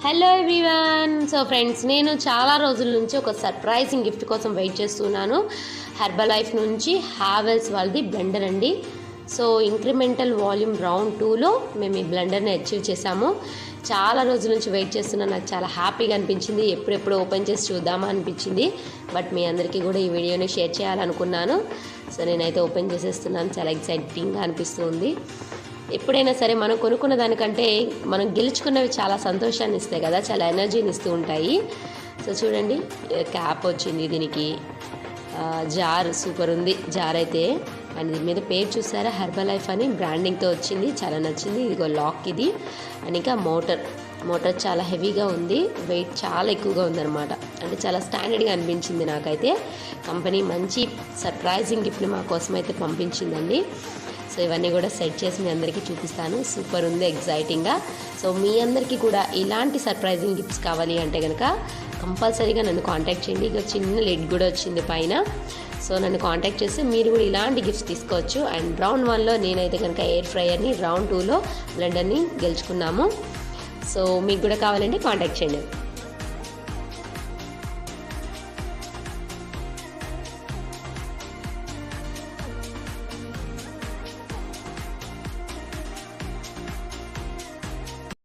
Hello everyone. So friends, నేను చాలా రోజుల నుంచి ఒక సర్ప్రైజింగ్ గిఫ్ట్ కోసం వెయిట్ చేస్తున్నాను. హెర్బల్ లైఫ్ నుంచి హ్యావెల్స్ వాళ్ళది బ్లెండర్ అండి. సో ఇంక్రిమెంటల్ వాల్యూమ్ రౌండ్ 2లో మేము ఈ బ్లెండర్ని అచీవ్ చేసాము. చాలా రోజుల నుంచి వెయిట్ చేస్తున్నా. నాకు చాలా హ్యాపీగా అనిపించింది. ఎప్పుడెప్పుడు ఓపెన్ చేసి చూద్దామా అనిపించింది. బట్ మీ అందరికీ కూడా ఈ వీడియోని షేర్ చేయాలనుకున్నాను. సో నేనైతే ఓపెన్ చేసేస్తున్నాను. చాలా ఎక్సైటింగ్గా అనిపిస్తుంది. ఎప్పుడైనా సరే మనం కొనుక్కున్న దానికంటే మనం గెలుచుకున్నవి చాలా సంతోషాన్ని ఇస్తాయి కదా, చాలా ఎనర్జీని ఇస్తూ ఉంటాయి. సో చూడండి, క్యాప్ వచ్చింది దీనికి. జార్ సూపర్ ఉంది జార్ అయితే. అండ్ దీని మీద పేరు చూసారా, హెర్బల్ లైఫ్ అని బ్రాండింగ్తో వచ్చింది. చాలా నచ్చింది. ఇదిగో లాక్ ఇది. అండ్ ఇంకా మోటార్ చాలా హెవీగా ఉంది. వెయిట్ చాలా ఎక్కువగా ఉందన్నమాట. అంటే చాలా స్టాండర్డ్గా అనిపించింది నాకైతే. కంపెనీ మంచి సర్ప్రైజింగ్ గిఫ్ట్ని మా కోసం అయితే పంపించిందండి. సో ఇవన్నీ కూడా సెట్ చేసి మీ అందరికీ చూపిస్తాను. సూపర్ ఉంది, ఎగ్జైటింగ్గా. సో మీ అందరికీ కూడా ఇలాంటి సర్ప్రైజింగ్ గిఫ్ట్స్ కావాలి అంటే కనుక కంపల్సరీగా నన్ను కాంటాక్ట్ చేయండి. ఇక చిన్న లిడ్ కూడా వచ్చింది పైన. సో నన్ను కాంటాక్ట్ చేస్తే మీరు కూడా ఇలాంటి గిఫ్ట్స్ తీసుకోవచ్చు. అండ్ రౌండ్ 1లో నేనైతే కనుక ఎయిర్ ఫ్రైయర్ని, రౌండ్ 2లో బ్లెండర్ని గెలుచుకున్నాము. సో మీకు కూడా కావాలంటే కాంటాక్ట్ చేయండి.